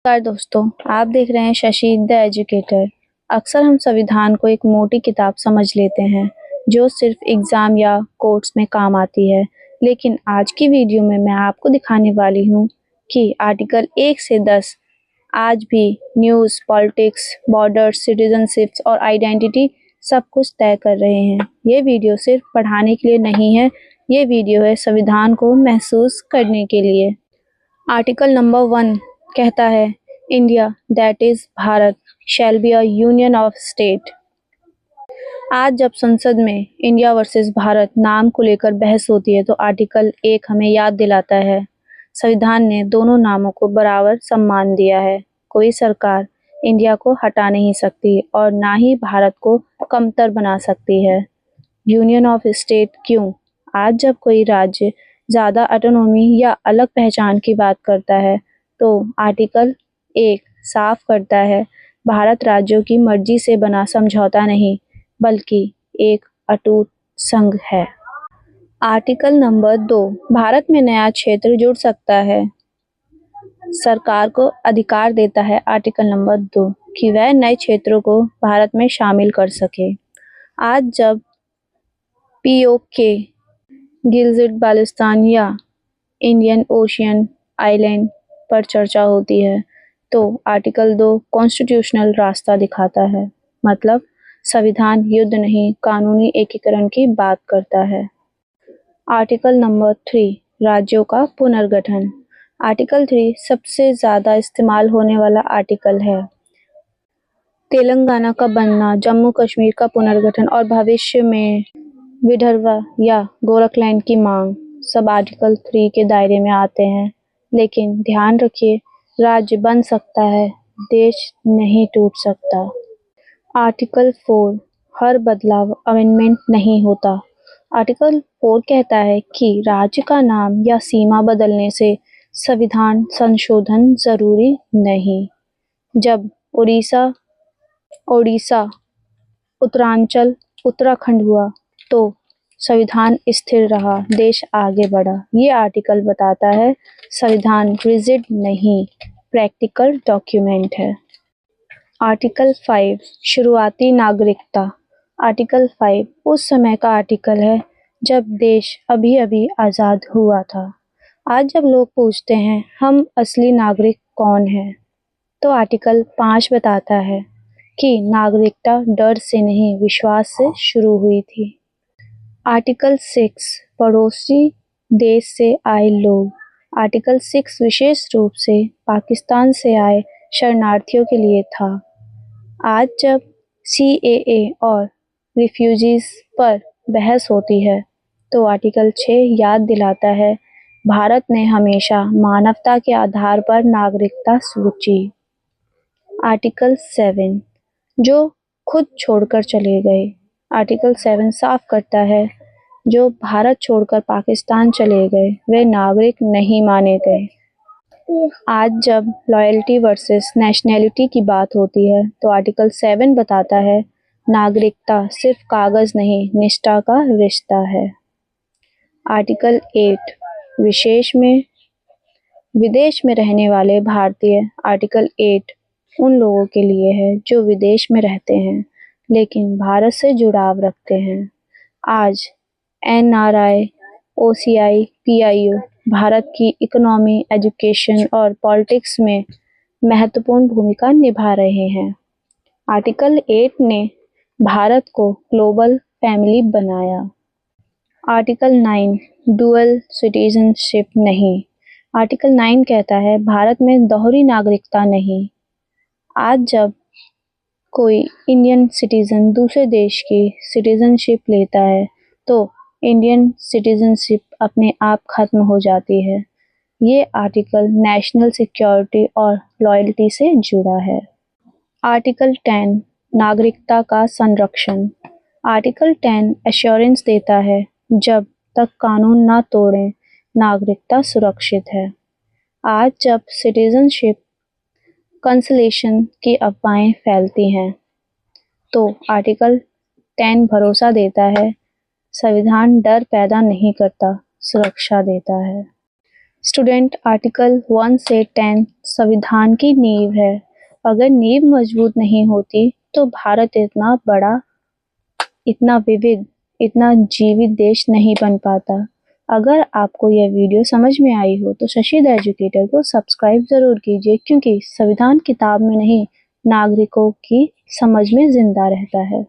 नमस्कार दोस्तों, आप देख रहे हैं शशि द एजुकेटर। अक्सर हम संविधान को एक मोटी किताब समझ लेते हैं जो सिर्फ एग्जाम या कोर्ट्स में काम आती है। लेकिन आज की वीडियो में मैं आपको दिखाने वाली हूँ कि आर्टिकल 1 से 10 आज भी न्यूज़, पॉलिटिक्स, बॉर्डर्स, सिटीजनशिप्स और आइडेंटिटी सब कुछ तय कर रहे हैं। ये वीडियो सिर्फ पढ़ाने के लिए नहीं है, ये वीडियो है संविधान को महसूस करने के लिए। आर्टिकल नंबर 1 कहता है, India that is Bharat shall be a union of state. आज जब संसद में इंडिया वर्सेस भारत नाम को लेकर बहस होती है तो आर्टिकल 1 हमें याद दिलाता है, संविधान ने दोनों नामों को बराबर सम्मान दिया है। कोई सरकार इंडिया को हटा नहीं सकती और ना ही भारत को कमतर बना सकती है। यूनियन ऑफ स्टेट क्यों? आज जब कोई राज्य ज़्यादा ऑटोनॉमी या अलग पहचान की बात करता है तो आर्टिकल 1 साफ करता है, भारत राज्यों की मर्जी से बना समझौता नहीं बल्कि एक अटूट संघ है। आर्टिकल नंबर 2 भारत में नया क्षेत्र जुड़ सकता है। सरकार को अधिकार देता है आर्टिकल नंबर 2 कि वह नए क्षेत्रों को भारत में शामिल कर सके। आज जब पीओके, गिलगित बाल्टिस्तान या इंडियन ओशियन आइलैंड पर चर्चा होती है तो आर्टिकल 2 कॉन्स्टिट्यूशनल रास्ता दिखाता है। मतलब संविधान युद्ध नहीं, कानूनी एकीकरण की बात करता है। आर्टिकल नंबर 3 राज्यों का पुनर्गठन। आर्टिकल 3 सबसे ज़्यादा इस्तेमाल होने वाला आर्टिकल है। तेलंगाना का बनना, जम्मू कश्मीर का पुनर्गठन और भविष्य में विदर्भ या गोरखलैंड की मांग सब आर्टिकल 3 के दायरे में आते हैं। लेकिन ध्यान रखिए, राज्य बन सकता है, देश नहीं टूट सकता। आर्टिकल 4 हर बदलाव अमेंडमेंट नहीं होता। आर्टिकल 4 कहता है कि राज्य का नाम या सीमा बदलने से संविधान संशोधन जरूरी नहीं। जब ओडिशा, उत्तरांचल, उत्तराखंड हुआ तो संविधान स्थिर रहा, देश आगे बढ़ा। ये आर्टिकल बताता है संविधान रिजिड नहीं, प्रैक्टिकल डॉक्यूमेंट है। आर्टिकल 5 शुरुआती नागरिकता। आर्टिकल 5 उस समय का आर्टिकल है जब देश अभी अभी आज़ाद हुआ था। आज जब लोग पूछते हैं हम असली नागरिक कौन है तो आर्टिकल 5 बताता है कि नागरिकता डर से नहीं, विश्वास से शुरू हुई थी। आर्टिकल 6 पड़ोसी देश से आए लोग। आर्टिकल 6 विशेष रूप से पाकिस्तान से आए शरणार्थियों के लिए था। आज जब CAA और रिफ्यूजीज पर बहस होती है तो आर्टिकल 6 याद दिलाता है, भारत ने हमेशा मानवता के आधार पर नागरिकता सोची। आर्टिकल 7 जो खुद छोड़कर चले गए। आर्टिकल 7 साफ करता है, जो भारत छोड़कर पाकिस्तान चले गए वे नागरिक नहीं माने गए। आज जब लॉयल्टी वर्सेस नेशनैलिटी की बात होती है तो आर्टिकल 7 बताता है, नागरिकता सिर्फ कागज नहीं, निष्ठा का रिश्ता है। आर्टिकल 8 विदेश में रहने वाले भारतीय। आर्टिकल 8 उन लोगों के लिए है जो विदेश में रहते हैं लेकिन भारत से जुड़ाव रखते हैं। आज NRI, OCI, PIO भारत की इकोनॉमी, एजुकेशन और पॉलिटिक्स में महत्वपूर्ण भूमिका निभा रहे हैं। आर्टिकल 8 ने भारत को ग्लोबल फैमिली बनाया। आर्टिकल 9 डुअल सिटीजनशिप नहीं। आर्टिकल 9 कहता है, भारत में दोहरी नागरिकता नहीं। आज जब कोई इंडियन सिटीजन दूसरे देश की सिटीजनशिप लेता है तो इंडियन सिटीजनशिप अपने आप खत्म हो जाती है। ये आर्टिकल नेशनल सिक्योरिटी और लॉयल्टी से जुड़ा है। आर्टिकल 10 नागरिकता का संरक्षण। आर्टिकल 10 एश्योरेंस देता है, जब तक कानून ना तोड़ें, नागरिकता सुरक्षित है। आज जब सिटीजनशिप कंसलेशन की अफवाहें फैलती हैं तो आर्टिकल 10 भरोसा देता है, संविधान डर पैदा नहीं करता, सुरक्षा देता है। स्टूडेंट, आर्टिकल 1 से 10 संविधान की नींव है। अगर नींव मजबूत नहीं होती तो भारत इतना बड़ा, इतना विविध, इतना जीवित देश नहीं बन पाता। अगर आपको यह वीडियो समझ में आई हो तो शशि द एजुकेटर को सब्सक्राइब ज़रूर कीजिए, क्योंकि संविधान किताब में नहीं, नागरिकों की समझ में जिंदा रहता है।